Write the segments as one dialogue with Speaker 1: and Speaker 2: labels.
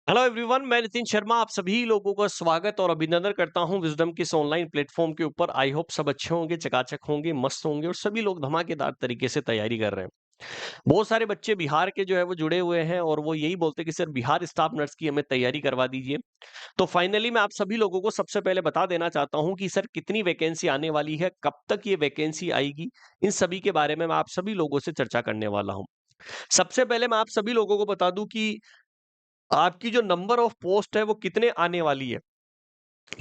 Speaker 1: Hello everyone, मैं नितिन शर्मा आप सभी लोगों का स्वागत और अभिनंदन करता हूं विजडम के इस ऑनलाइन प्लेटफॉर्म के ऊपर। आई होप सब अच्छे होंगे, चकाचक होंगे, मस्त होंगे और सभी लोग धमाकेदार तरीके से तैयारी कर रहे हैं। बहुत सारे बच्चे बिहार के जो है वो जुड़े हुए हैं और वो यही बोलते हैं कि सर बिहार स्टाफ नर्स की हमें तैयारी करवा दीजिए। तो फाइनली मैं आप सभी लोगों को सबसे पहले बता देना चाहता हूं कि सर कितनी वैकेंसी आने वाली है, कब तक ये वैकेंसी आएगी, इन सभी के बारे में मैं आप सभी लोगों से चर्चा करने वाला हूं। सबसे पहले मैं आप सभी लोगों को बता दूं कि आपकी जो नंबर ऑफ पोस्ट है वो कितने आने वाली है।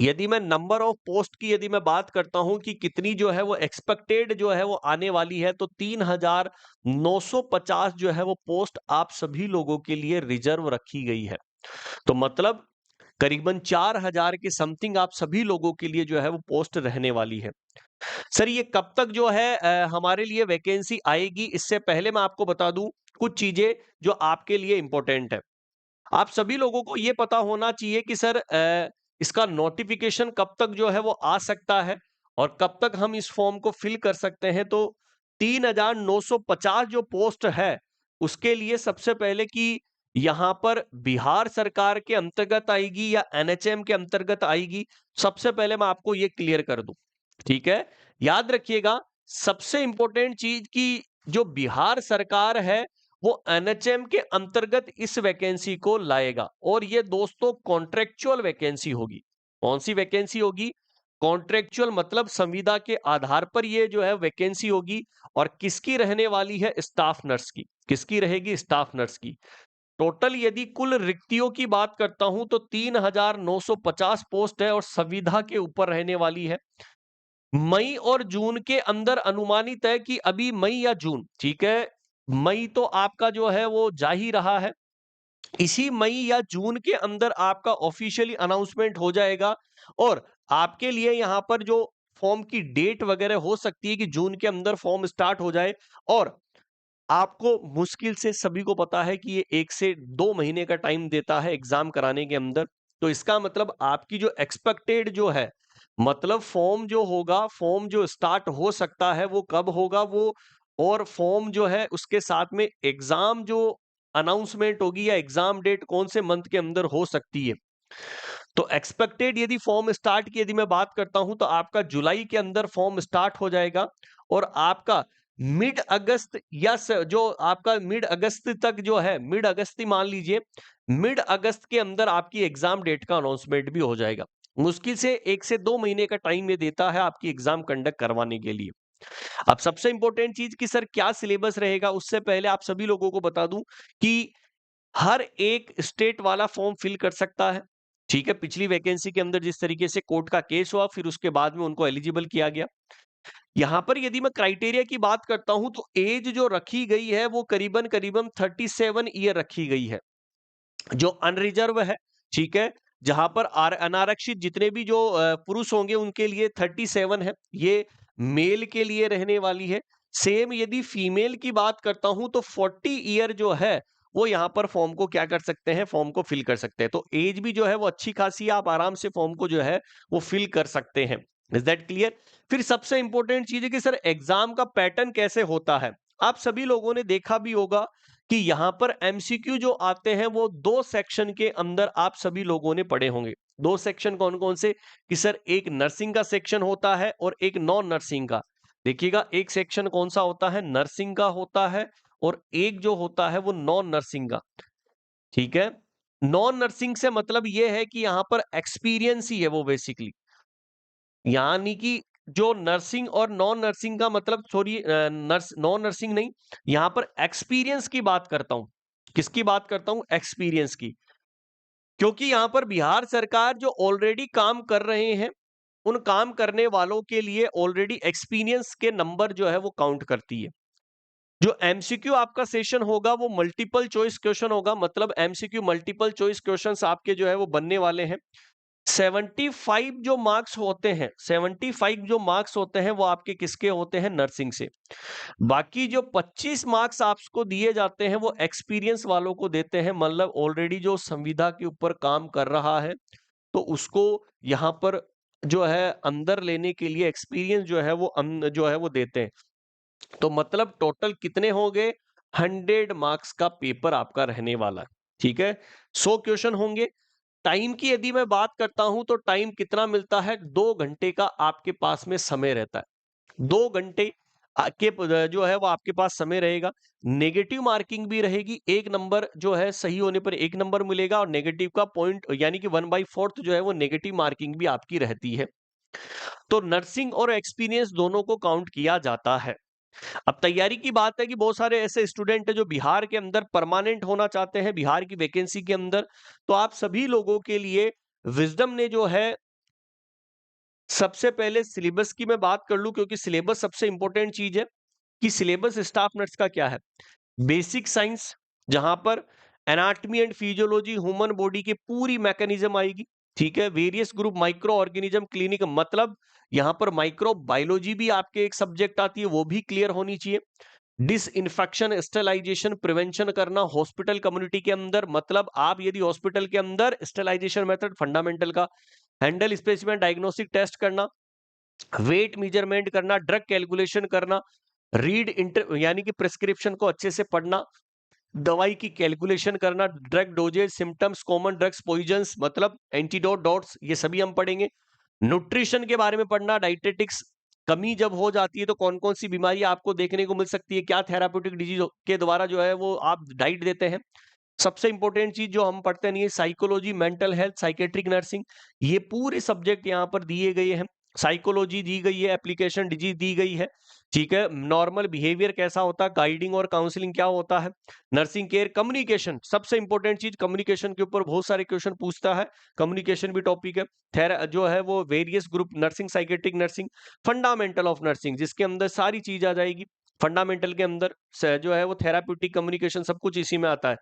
Speaker 1: यदि मैं नंबर ऑफ पोस्ट की यदि मैं बात करता हूं कि कितनी जो है वो एक्सपेक्टेड जो है वो आने वाली है, तो 3,950 जो है वो पोस्ट आप सभी लोगों के लिए रिजर्व रखी गई है। तो मतलब करीबन 4,000 के समथिंग आप सभी लोगों के लिए जो है वो पोस्ट रहने वाली है। सर ये कब तक जो है हमारे लिए वैकेंसी आएगी, इससे पहले मैं आपको बता दूं कुछ चीजें जो आपके लिए इंपॉर्टेंट है। आप सभी लोगों को ये पता होना चाहिए कि सर इसका नोटिफिकेशन कब तक जो है वो आ सकता है और कब तक हम इस फॉर्म को फिल कर सकते हैं। तो 3,950 जो पोस्ट है उसके लिए सबसे पहले कि यहां पर बिहार सरकार के अंतर्गत आएगी या एनएचएम के अंतर्गत आएगी, सबसे पहले मैं आपको ये क्लियर कर दूं। ठीक है, याद रखिएगा सबसे इंपॉर्टेंट चीज की जो बिहार सरकार है वो एनएचएम के अंतर्गत इस वैकेंसी को लाएगा और ये दोस्तों कॉन्ट्रेक्चुअल वैकेंसी होगी। कौन सी वैकेंसी होगी? कॉन्ट्रेक्चुअल, मतलब संविदा के आधार पर ये जो है वैकेंसी होगी। और किसकी रहने वाली है? स्टाफ नर्स की। किसकी रहेगी? स्टाफ नर्स की। टोटल यदि कुल रिक्तियों की बात करता हूं तो 3,950 पोस्ट है और संविदा के ऊपर रहने वाली है। मई और जून के अंदर अनुमानित है कि अभी मई या जून, ठीक है, मई तो आपका जो है वो जा ही रहा है। इसी मई या जून के अंदर आपका ऑफिशियली अनाउंसमेंट हो जाएगा और आपके लिए यहां पर जो फॉर्म की डेट वगैरह हो सकती है कि जून के अंदर फॉर्म स्टार्ट हो जाए। और आपको मुश्किल से सभी को पता है कि ये 1 से 2 महीने का टाइम देता है एग्जाम कराने के अंदर। तो इसका मतलब आपकी जो एक्सपेक्टेड जो है, मतलब फॉर्म जो होगा, फॉर्म जो स्टार्ट हो सकता है वो कब होगा वो, और फॉर्म जो है उसके साथ में एग्जाम जो अनाउंसमेंट होगी या एग्जाम डेट कौन से मंथ के अंदर हो सकती है। तो एक्सपेक्टेड यदि फॉर्म स्टार्ट की यदि मैं बात करता हूं तो आपका जुलाई के अंदर फॉर्म स्टार्ट हो जाएगा और आपका मिड अगस्त या जो आपका मिड अगस्त तक जो है, मिड अगस्त ही मान लीजिए, मिड अगस्त के अंदर आपकी एग्जाम डेट का अनाउंसमेंट भी हो जाएगा। मुश्किल से 1 से 2 महीने का टाइम ये देता है आपकी एग्जाम कंडक्ट करवाने के लिए। अब सबसे इंपॉर्टेंट चीज कि सर क्या सिलेबस रहेगा, उससे पहले आप सभी लोगों को बता दूं कि हर एक स्टेट वाला फॉर्म फिल कर सकता है। ठीक है, पिछली वैकेंसी के अंदर जिस तरीके से कोर्ट का केस हुआ फिर उसके बाद में उनको एलिजिबल किया गया। यहां पर यदि मैं क्राइटेरिया की बात करता हूं तो एज जो रखी गई है वो करीबन करीबन 37 ईयर रखी गई है, जो अनरिजर्व है। ठीक है, जहां पर अनारक्षित जितने भी जो पुरुष होंगे उनके लिए 37 है, ये मेल के लिए रहने वाली है। सेम यदि फीमेल की बात करता हूं तो 40 ईयर जो है वो यहां पर फॉर्म को क्या कर सकते हैं, फॉर्म को फिल कर सकते हैं। तो एज भी जो है वो अच्छी खासी है, आप आराम से फॉर्म को जो है वो फिल कर सकते हैं। Is that clear? फिर सबसे इंपॉर्टेंट चीज है कि सर एग्जाम का पैटर्न कैसे होता है। आप सभी लोगों ने देखा भी होगा कि यहां पर एमसीक्यू जो आते हैं वो 2 सेक्शन के अंदर आप सभी लोगों ने पढ़े होंगे। 2 सेक्शन कौन कौन से? कि सर एक नर्सिंग का सेक्शन होता है और एक नॉन नर्सिंग का। देखिएगा, एक सेक्शन कौन सा होता है? नर्सिंग का होता है और एक जो होता है वो नॉन नर्सिंग का। ठीक है, नॉन नर्सिंग से मतलब ये है कि यहां पर एक्सपीरियंस ही है वो बेसिकली, यानी कि जो नर्सिंग और नॉन नर्सिंग का मतलब, सॉरी, नॉन नर्सिंग नहीं, यहां पर एक्सपीरियंस की बात करता हूं। किसकी बात करता हूं? एक्सपीरियंस की। क्योंकि यहां पर बिहार सरकार जो ऑलरेडी काम कर रहे हैं उन काम करने वालों के लिए ऑलरेडी एक्सपीरियंस के नंबर जो है वो काउंट करती है। जो एमसीक्यू आपका सेशन होगा वो मल्टीपल चॉइस क्वेश्चन होगा, मतलब एमसीक्यू मल्टीपल चॉइस क्वेश्चंस आपके जो है वो बनने वाले हैं। 75 जो मार्क्स होते हैं, 75 जो मार्क्स होते हैं वो आपके किसके होते हैं? नर्सिंग से। बाकी जो 25 मार्क्स आपको दिए जाते हैं वो एक्सपीरियंस वालों को देते हैं, मतलब ऑलरेडी जो संविदा के ऊपर काम कर रहा है तो उसको यहाँ पर जो है अंदर लेने के लिए एक्सपीरियंस जो है वो जो है वो देते हैं। तो मतलब टोटल कितने हो गए? 100 मार्क्स का पेपर आपका रहने वाला है। ठीक है, 100 क्वेश्चन होंगे। टाइम की यदि मैं बात करता हूं तो टाइम कितना मिलता है, 2 घंटे का आपके पास में समय रहता है। 2 घंटे के जो है वो आपके पास समय रहेगा। नेगेटिव मार्किंग भी रहेगी, 1 नंबर जो है सही होने पर 1 नंबर मिलेगा, और नेगेटिव का पॉइंट यानी कि 1/4 जो है वो नेगेटिव मार्किंग भी आपकी रहती है। तो नर्सिंग और एक्सपीरियंस दोनों को काउंट किया जाता है। अब तैयारी की बात है कि बहुत सारे ऐसे स्टूडेंट हैं जो बिहार के अंदर परमानेंट होना चाहते हैं, बिहार की वैकेंसी के अंदर। तो आप सभी लोगों के लिए विजडम ने जो है, सबसे पहले सिलेबस की मैं बात कर लूं, क्योंकि सिलेबस सबसे इंपॉर्टेंट चीज है कि सिलेबस स्टाफ नर्स का क्या है। बेसिक साइंस, जहां पर anatomy and physiology, human body की पूरी मैकेनिज्म आएगी। ठीक है, various group micro organism clinic, मतलब यहां पर माइक्रो बायोलॉजी भी आपके एक सब्जेक्ट आती है, वो भी क्लियर होनी चाहिए। डिसइंफेक्शन, स्टेलाइजेशन, प्रिवेंशन करना हॉस्पिटल कम्युनिटी के अंदर, मतलब आप यदि हॉस्पिटल के अंदर स्टेलाइजेशन मेथड फंडामेंटल का, हैंडल स्पेसिमेन डायग्नोस्टिक टेस्ट करना, वेट मेजरमेंट करना, ड्रग कैलकुलेशन करना, रीड इंटर यानी कि प्रिस्क्रिप्शन को अच्छे से पढ़ना, दवाई की कैलकुलेशन करना, drug dosages, symptoms, common drugs, poisons, मतलब एंटीडोट डॉट्स, ये सभी हम पढ़ेंगे। न्यूट्रिशन के बारे में पढ़ना, डाइटेटिक्स, कमी जब हो जाती है तो कौन कौन सी बीमारी आपको देखने को मिल सकती है, क्या थेराप्यूटिक डिजीज के द्वारा जो है वो आप डाइट देते हैं। सबसे इंपॉर्टेंट चीज जो हम पढ़ते नहीं है, psychology, mental health, psychiatric nursing, ये पूरे सब्जेक्ट यहाँ पर दिए गए हैं। साइकोलॉजी दी गई है, एप्लीकेशन डिजीज दी गई है। ठीक है, नॉर्मल बिहेवियर कैसा होता है, गाइडिंग और काउंसलिंग क्या होता है, नर्सिंग केयर, कम्युनिकेशन, सबसे इंपॉर्टेंट चीज कम्युनिकेशन के ऊपर बहुत सारे क्वेश्चन पूछता है, कम्युनिकेशन भी टॉपिक है। थेरा जो है वो various group nursing, psychiatric nursing, fundamental of nursing, जिसके अंदर सारी चीज आ जाएगी। फंडामेंटल के अंदर जो है वो थेराप्यूटिक, कम्युनिकेशन, सब कुछ इसी में आता है।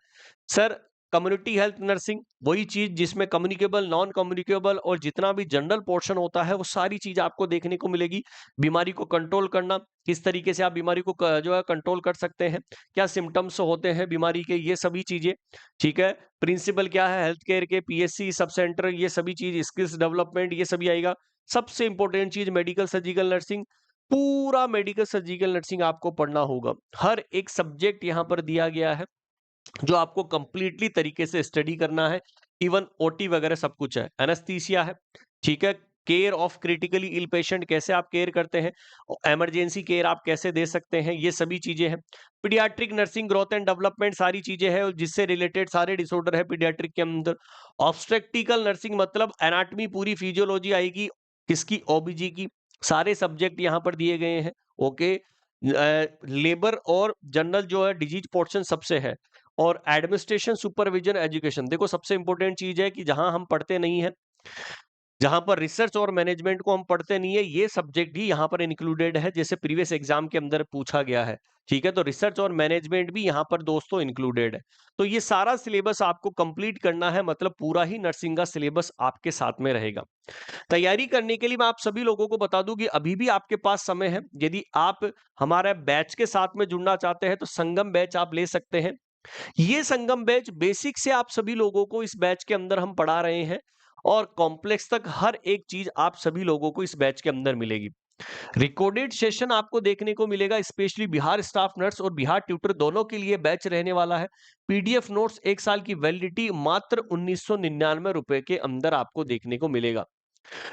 Speaker 1: सर, कम्युनिटी हेल्थ नर्सिंग, वही चीज जिसमें कम्युनिकेबल, नॉन कम्युनिकेबल और जितना भी जनरल पोर्शन होता है वो सारी चीज आपको देखने को मिलेगी। बीमारी को कंट्रोल करना, किस तरीके से आप बीमारी को जो है कंट्रोल कर सकते हैं, क्या सिम्टम्स होते हैं बीमारी के, ये सभी चीजें। ठीक है, प्रिंसिपल क्या है हेल्थ केयर के, पीएससी, सब सेंटर, ये सभी चीज, स्किल्स डेवलपमेंट, ये सभी आएगा। सबसे इंपॉर्टेंट चीज मेडिकल सर्जिकल नर्सिंग, पूरा मेडिकल सर्जिकल नर्सिंग आपको पढ़ना होगा। हर एक सब्जेक्ट यहाँ पर दिया गया है जो आपको कंप्लीटली तरीके से स्टडी करना है। इवन ओटी वगैरह सब कुछ है, एनेस्थीसिया है। ठीक है, care of critically ill patient, कैसे आप केयर करते हैं, इमरजेंसी केयर आप कैसे दे सकते हैं, ये सभी चीजें हैं। Paediatric nursing, growth and development, सारी चीजें हैं और जिससे रिलेटेड सारे डिसऑर्डर है पीडियाट्रिक के अंदर। ऑब्स्टेट्रिकल नर्सिंग, मतलब एनाटॉमी, पूरी फिजियोलॉजी आएगी, किसकी, ओबीजी की। सारे सब्जेक्ट यहाँ पर दिए गए हैं। ओके, लेबर और जनरल जो है डिजीज पोर्शन सबसे है। और एडमिनिस्ट्रेशन, सुपरविजन, एजुकेशन, देखो सबसे इंपॉर्टेंट चीज है कि जहां हम पढ़ते नहीं है, जहां पर रिसर्च और मैनेजमेंट को हम पढ़ते नहीं है, ये सब्जेक्ट भी यहाँ पर इंक्लूडेड है, जैसे प्रीवियस एग्जाम के अंदर पूछा गया है। ठीक है, तो रिसर्च और मैनेजमेंट भी यहाँ पर दोस्तों इंक्लूडेड है। तो ये सारा सिलेबस आपको कंप्लीट करना है, मतलब पूरा ही नर्सिंग का सिलेबस आपके साथ में रहेगा। तैयारी करने के लिए मैं आप सभी लोगों को बता दूं कि अभी भी आपके पास समय है। यदि आप हमारे बैच के साथ में जुड़ना चाहते हैं तो संगम बैच आप ले सकते हैं। ये संगम बैच बेसिक से आप सभी लोगों को इस बैच के अंदर हम पढ़ा रहे हैं, और कॉम्प्लेक्स तक हर एक चीज आप सभी लोगों को इस बैच के अंदर मिलेगी। रिकॉर्डेड सेशन आपको देखने को मिलेगा, स्पेशली बिहार स्टाफ नर्स और बिहार ट्यूटर दोनों के लिए बैच रहने वाला है। पीडीएफ नोट्स 1 साल की वैलिडिटी मात्र 1999 रुपए के अंदर आपको देखने को मिलेगा।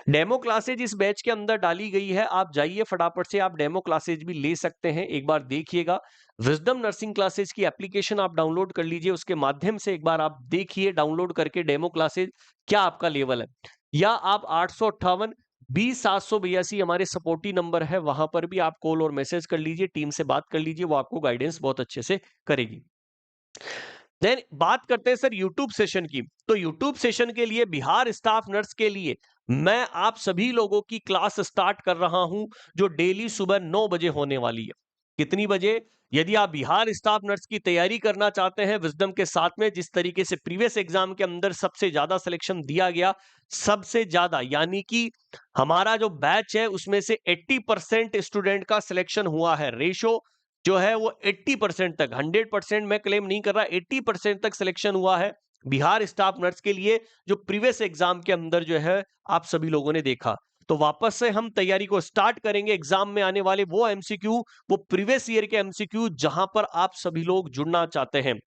Speaker 1: डेमो क्लासेज इस बैच के अंदर डाली गई है, आप जाइए फटाफट से, आप डेमो क्लासेज भी ले सकते हैं, एक बार देखिएगा। विजडम नर्सिंग क्लासेज की एप्लीकेशन आप डाउनलोड कर लीजिए, उसके माध्यम से एक बार आप देखिए डाउनलोड करके डेमो क्लासेज, क्या आपका लेवल है। या आप 858-20-782 हमारे सपोर्टी नंबर है, वहां पर भी आप कॉल और मैसेज कर लीजिए, टीम से बात कर लीजिए, वो आपको गाइडेंस बहुत अच्छे से करेगी। देन बात करते हैं सर यूट्यूब सेशन की। तो यूट्यूब सेशन के लिए, बिहार स्टाफ नर्स के लिए मैं आप सभी लोगों की क्लास स्टार्ट कर रहा हूं, जो डेली सुबह 9 बजे होने वाली है। कितनी बजे? यदि आप बिहार स्टाफ नर्स की तैयारी करना चाहते हैं विजडम के साथ में, जिस तरीके से प्रीवियस एग्जाम के अंदर सबसे ज्यादा सिलेक्शन दिया गया, सबसे ज्यादा यानी कि हमारा जो बैच है उसमें से 80% स्टूडेंट का सिलेक्शन हुआ है। रेशो जो है वो 80% तक, 100% मैं क्लेम नहीं कर रहा, 80% तक सिलेक्शन हुआ है बिहार स्टाफ नर्स के लिए, जो प्रीवियस एग्जाम के अंदर जो है आप सभी लोगों ने देखा। तो वापस से हम तैयारी को स्टार्ट करेंगे। एग्जाम में आने वाले वो एमसीक्यू, वो प्रीवियस ईयर के एमसीक्यू जहां पर आप सभी लोग जुड़ना चाहते हैं।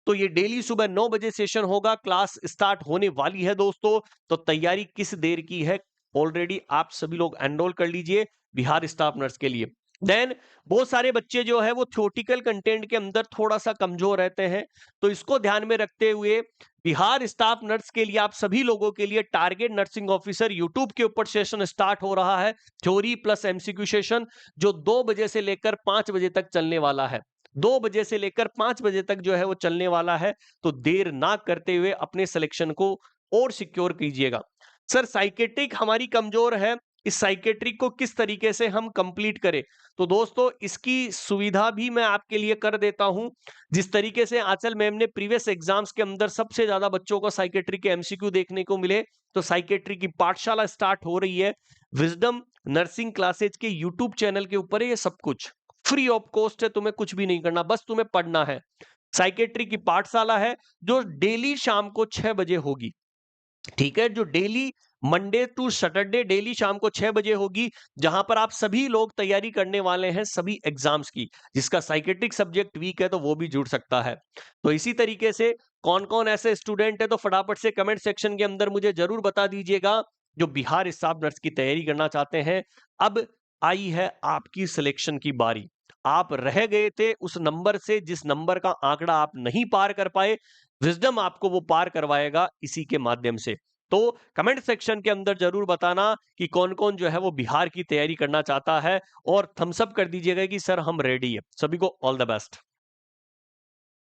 Speaker 1: तो ये डेली सुबह 9 बजे सेशन होगा, क्लास स्टार्ट होने वाली है दोस्तों। तो तैयारी किस देर की है, ऑलरेडी आप सभी लोग एनरोल कर लीजिए बिहार स्टाफ नर्स के लिए। देन बहुत सारे बच्चे जो है वो थ्योरेटिकल कंटेंट के अंदर थोड़ा सा कमजोर रहते हैं, तो इसको ध्यान में रखते हुए बिहार स्टाफ नर्स के लिए आप सभी लोगों के लिए टारगेट नर्सिंग ऑफिसर यूट्यूब के ऊपर सेशन स्टार्ट हो रहा है, थ्योरी प्लस एमसीक्यू सेशन, जो 2 बजे से लेकर 5 बजे तक चलने वाला है। 2 बजे से लेकर 5 बजे तक जो है वो चलने वाला है। तो देर ना करते हुए अपने सिलेक्शन को और सिक्योर कीजिएगा। सर साइकेट्रिक हमारी कमजोर है, इस साइकेट्रिक को किस तरीके से हम कंप्लीट करें? तो दोस्तों इसकी सुविधा भी मैं आपके लिए कर देता हूं। जिस तरीके से आंचल मैम ने प्रीवियस एग्जाम्स के अंदर सबसे ज्यादा बच्चों को साइकेट्री के एमसीक्यू देखने को मिले, तो साइकेट्री की पाठशाला स्टार्ट हो रही है। विजडम नर्सिंग क्लासेज के यूट्यूब चैनल के ऊपर है ये सब कुछ, फ्री ऑफ कॉस्ट है, तुम्हें कुछ भी नहीं करना, बस तुम्हें पढ़ना है। साइकेट्री की पाठशाला है जो डेली शाम को 6 बजे होगी, ठीक है, जो daily Monday to Saturday daily शाम को 6 बजे होगी, जहां पर आप सभी लोग तैयारी करने वाले हैं सभी एग्जाम्स की। जिसका साइकेट्रिक सब्जेक्ट वीक है तो वो भी जुड़ सकता है। तो इसी तरीके से कौन कौन ऐसे स्टूडेंट है, तो फटाफट से कमेंट सेक्शन के अंदर मुझे जरूर बता दीजिएगा जो बिहार स्टाफ नर्स की तैयारी करना चाहते हैं। अब आई है आपकी सिलेक्शन की बारी। आप रह गए थे उस नंबर से जिस नंबर का आंकड़ा आप नहीं पार कर पाए, विजडम आपको वो पार करवाएगा इसी के माध्यम से। तो कमेंट सेक्शन के अंदर जरूर बताना कि कौन कौन जो है वो बिहार की तैयारी करना चाहता है, और थम्स अप कर दीजिएगा कि सर हम रेडी है। सभी को ऑल द बेस्ट।